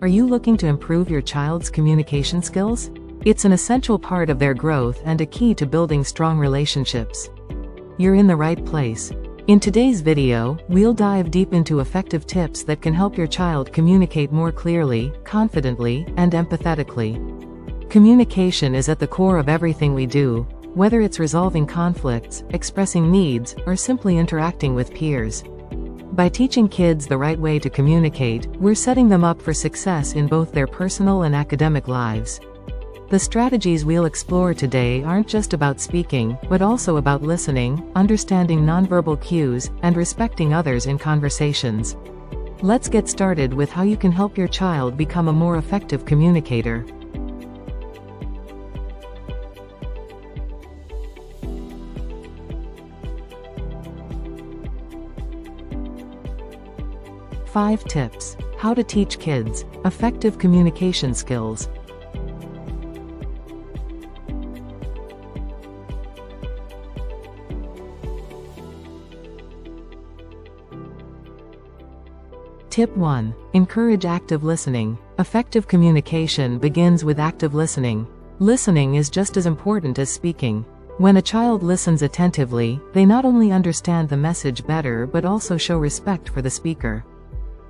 Are you looking to improve your child's communication skills? It's an essential part of their growth and a key to building strong relationships. You're in the right place. In today's video, we'll dive deep into effective tips that can help your child communicate more clearly, confidently, and empathetically. Communication is at the core of everything we do, whether it's resolving conflicts, expressing needs, or simply interacting with peers. By teaching kids the right way to communicate, we're setting them up for success in both their personal and academic lives. The strategies we'll explore today aren't just about speaking, but also about listening, understanding nonverbal cues, and respecting others in conversations. Let's get started with how you can help your child become a more effective communicator. Five tips. How to teach kids effective communication skills. Tip 1. Encourage active listening. Effective communication begins with active listening. Listening is just as important as speaking. When a child listens attentively, they not only understand the message better but also show respect for the speaker.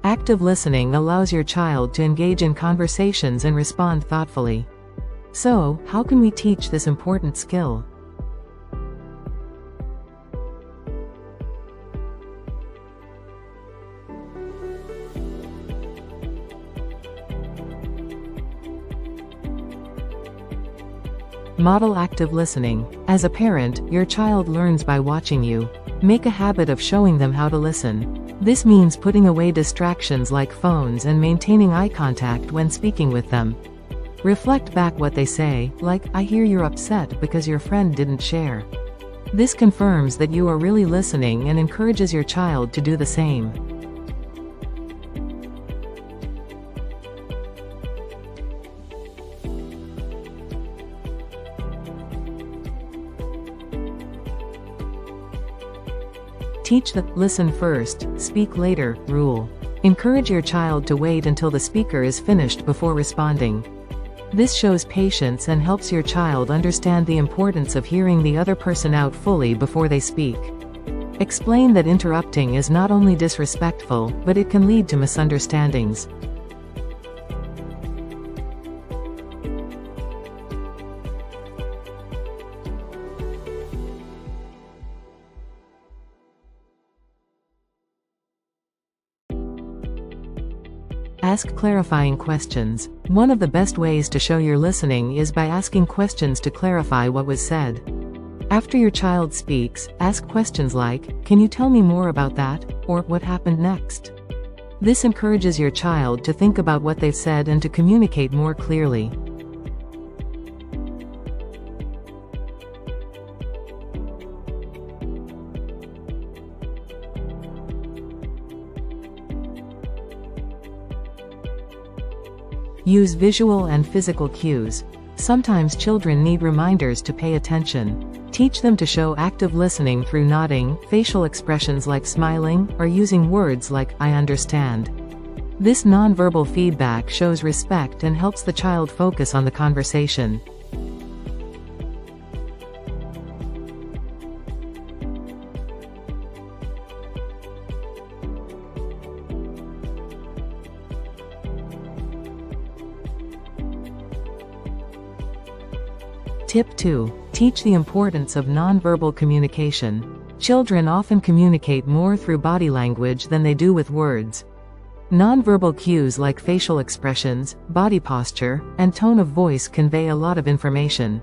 Active listening allows your child to engage in conversations and respond thoughtfully. So, how can we teach this important skill? Model active listening. As a parent, your child learns by watching you. Make a habit of showing them how to listen. This means putting away distractions like phones and maintaining eye contact when speaking with them. Reflect back what they say, like, "I hear you're upset because your friend didn't share." This confirms that you are really listening and encourages your child to do the same. Teach the "listen first, speak later" rule. Encourage your child to wait until the speaker is finished before responding. This shows patience and helps your child understand the importance of hearing the other person out fully before they speak. Explain that interrupting is not only disrespectful, but it can lead to misunderstandings. Ask clarifying questions. One of the best ways to show you're listening is by asking questions to clarify what was said. After your child speaks, ask questions like, "Can you tell me more about that?" or "What happened next?" This encourages your child to think about what they've said and to communicate more clearly. Use visual and physical cues. Sometimes children need reminders to pay attention. Teach them to show active listening through nodding, facial expressions like smiling, or using words like, "I understand." This nonverbal feedback shows respect and helps the child focus on the conversation. Tip 2. Teach the importance of nonverbal communication. Children often communicate more through body language than they do with words. Nonverbal cues like facial expressions, body posture, and tone of voice convey a lot of information.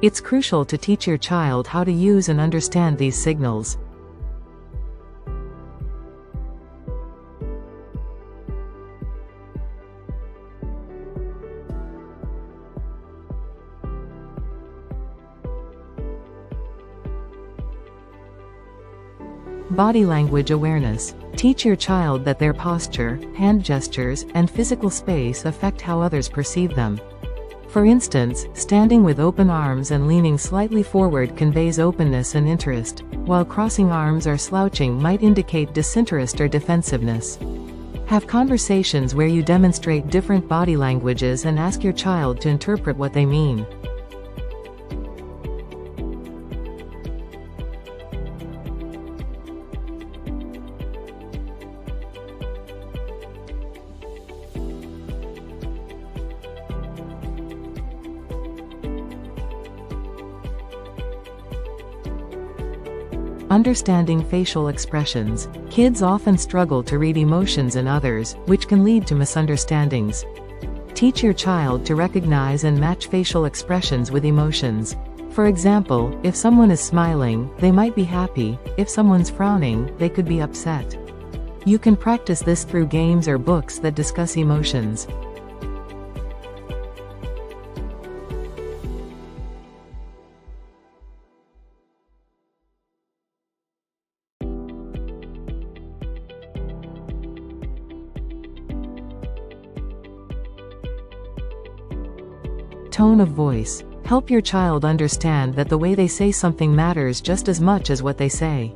It's crucial to teach your child how to use and understand these signals. Body language awareness. Teach your child that their posture, hand gestures, and physical space affect how others perceive them. For instance, standing with open arms and leaning slightly forward conveys openness and interest, while crossing arms or slouching might indicate disinterest or defensiveness. Have conversations where you demonstrate different body languages and ask your child to interpret what they mean. Understanding facial expressions. Kids often struggle to read emotions in others, which can lead to misunderstandings. Teach your child to recognize and match facial expressions with emotions. For example, if someone is smiling, they might be happy; if someone's frowning, they could be upset. You can practice this through games or books that discuss emotions. Tone of voice. Help your child understand that the way they say something matters just as much as what they say.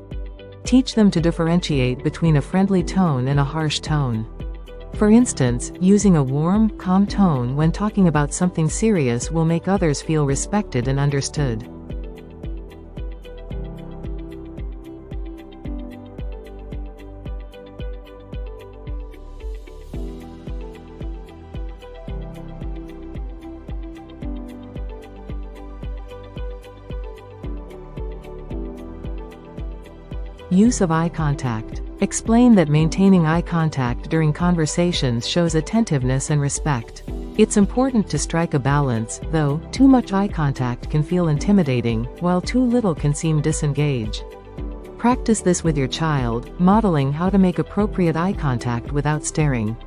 Teach them to differentiate between a friendly tone and a harsh tone. For instance, using a warm, calm tone when talking about something serious will make others feel respected and understood. Use of eye contact. Explain that maintaining eye contact during conversations shows attentiveness and respect. It's important to strike a balance, though. Too much eye contact can feel intimidating, while too little can seem disengaged. Practice this with your child, modeling how to make appropriate eye contact without staring.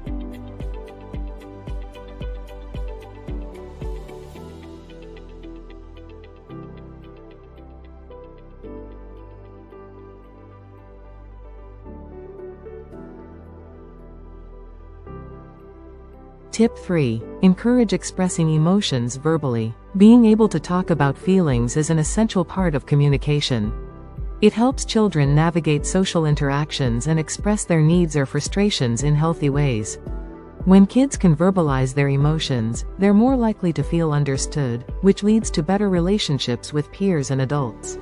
Tip 3. Encourage expressing emotions verbally. Being able to talk about feelings is an essential part of communication. It helps children navigate social interactions and express their needs or frustrations in healthy ways. When kids can verbalize their emotions, they're more likely to feel understood, which leads to better relationships with peers and adults.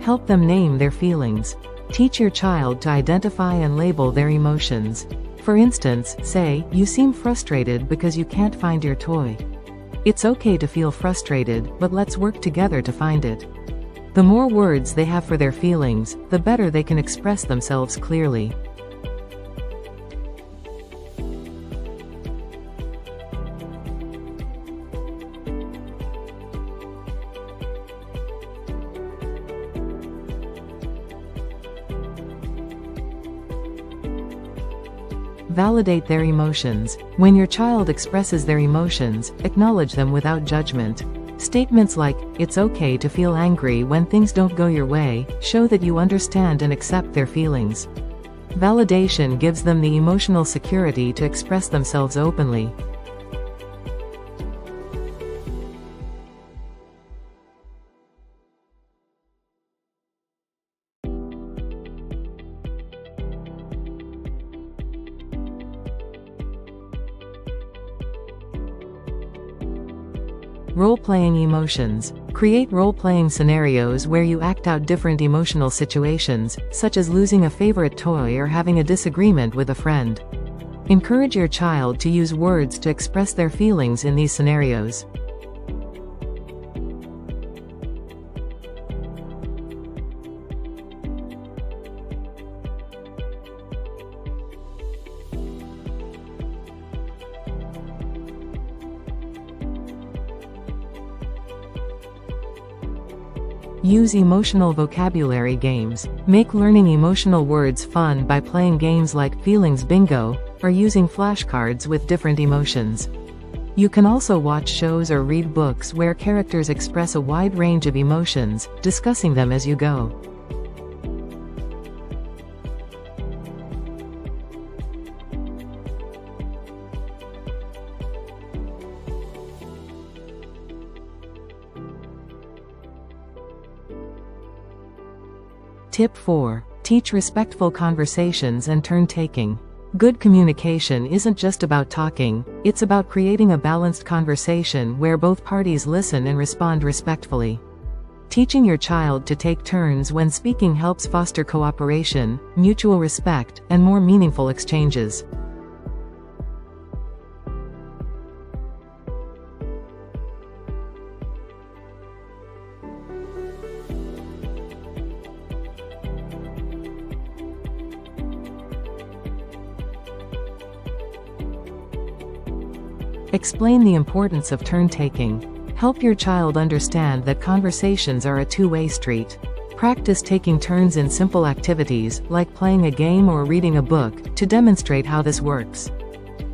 Help them name their feelings. Teach your child to identify and label their emotions. For instance, say, "You seem frustrated because you can't find your toy." It's okay to feel frustrated, but let's work together to find it. The more words they have for their feelings, the better they can express themselves clearly. Validate their emotions. When your child expresses their emotions, acknowledge them without judgment. Statements like, "It's okay to feel angry when things don't go your way," show that you understand and accept their feelings. Validation gives them the emotional security to express themselves openly. Role-playing emotions. Create role-playing scenarios where you act out different emotional situations, such as losing a favorite toy or having a disagreement with a friend. Encourage your child to use words to express their feelings in these scenarios. Use emotional vocabulary games. Make learning emotional words fun by playing games like Feelings Bingo, or using flashcards with different emotions. You can also watch shows or read books where characters express a wide range of emotions, discussing them as you go. Tip 4. Teach respectful conversations and turn-taking. Good communication isn't just about talking, it's about creating a balanced conversation where both parties listen and respond respectfully. Teaching your child to take turns when speaking helps foster cooperation, mutual respect, and more meaningful exchanges. Explain the importance of turn-taking. Help your child understand that conversations are a two-way street. Practice taking turns in simple activities, like playing a game or reading a book, to demonstrate how this works.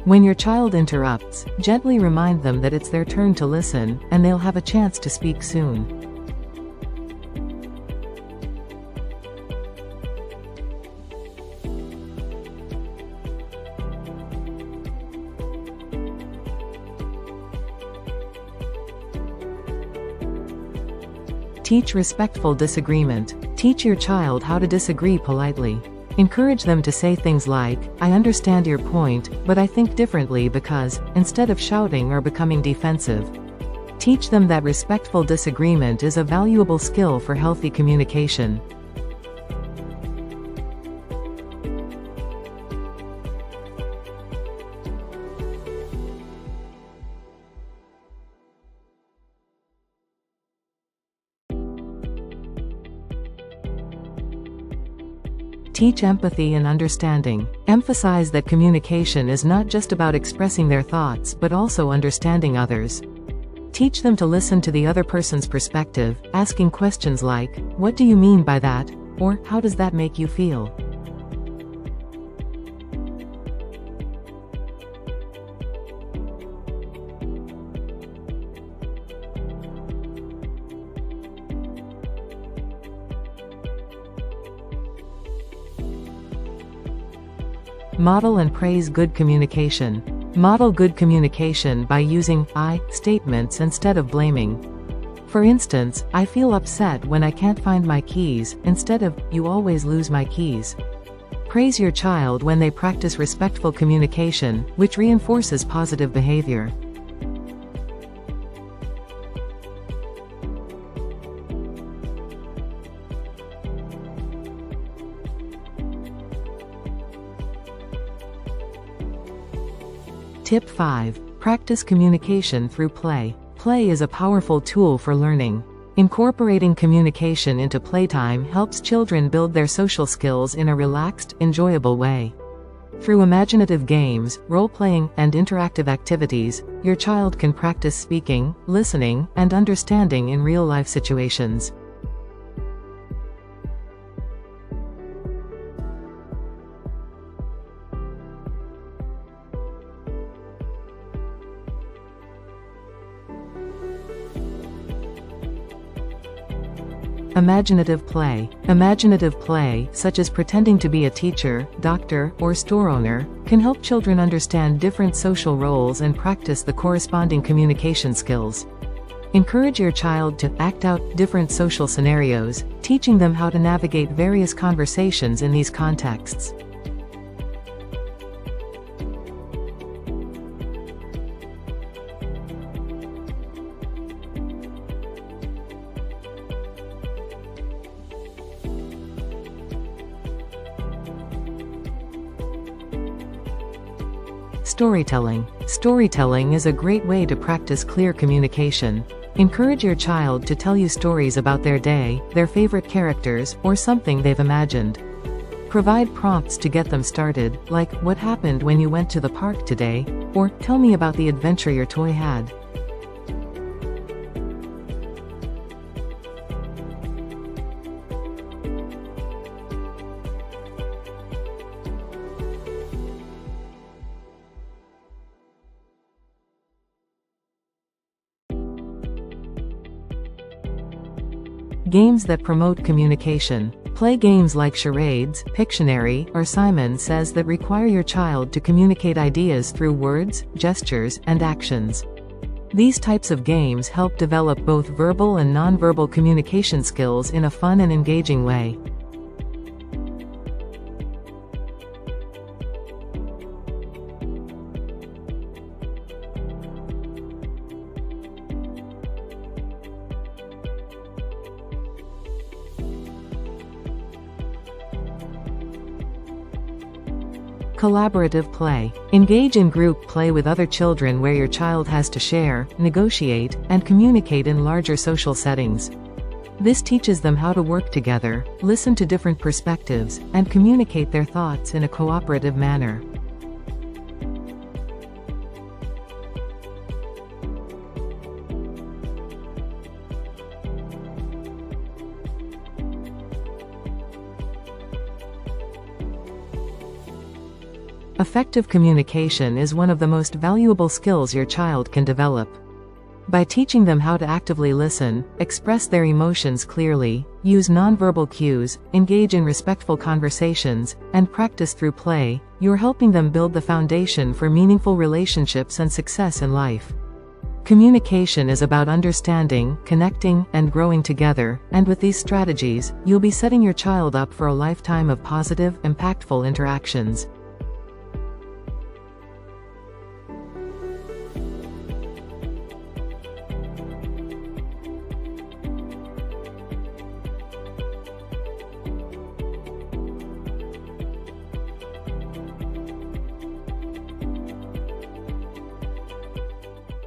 When your child interrupts, gently remind them that it's their turn to listen, and they'll have a chance to speak soon. Teach respectful disagreement. Teach your child how to disagree politely. Encourage them to say things like, "I understand your point, but I think differently because," instead of shouting or becoming defensive. Teach them that respectful disagreement is a valuable skill for healthy communication. Teach empathy and understanding. Emphasize that communication is not just about expressing their thoughts but also understanding others. Teach them to listen to the other person's perspective, asking questions like, "What do you mean by that?" or "How does that make you feel?" Model and praise good communication. Model good communication by using "I" statements instead of blaming. For instance, "I feel upset when I can't find my keys," instead of "You always lose my keys." Praise your child when they practice respectful communication, which reinforces positive behavior. Tip 5. Practice communication through play. Play is a powerful tool for learning. Incorporating communication into playtime helps children build their social skills in a relaxed, enjoyable way. Through imaginative games, role-playing, and interactive activities, your child can practice speaking, listening, and understanding in real-life situations. Imaginative play. Imaginative play, such as pretending to be a teacher, doctor, or store owner, can help children understand different social roles and practice the corresponding communication skills. Encourage your child to act out different social scenarios, teaching them how to navigate various conversations in these contexts. Storytelling. Storytelling is a great way to practice clear communication. Encourage your child to tell you stories about their day, their favorite characters, or something they've imagined. Provide prompts to get them started, like, "What happened when you went to the park today?" or "Tell me about the adventure your toy had." Games that promote communication. Play games like charades, Pictionary, or Simon Says that require your child to communicate ideas through words, gestures, and actions. These types of games help develop both verbal and nonverbal communication skills in a fun and engaging way. Collaborative play. Engage in group play with other children where your child has to share, negotiate, and communicate in larger social settings. This teaches them how to work together, listen to different perspectives, and communicate their thoughts in a cooperative manner. Effective communication is one of the most valuable skills your child can develop. By teaching them how to actively listen, express their emotions clearly, use nonverbal cues, engage in respectful conversations, and practice through play, you're helping them build the foundation for meaningful relationships and success in life. Communication is about understanding, connecting, and growing together, and with these strategies, you'll be setting your child up for a lifetime of positive, impactful interactions.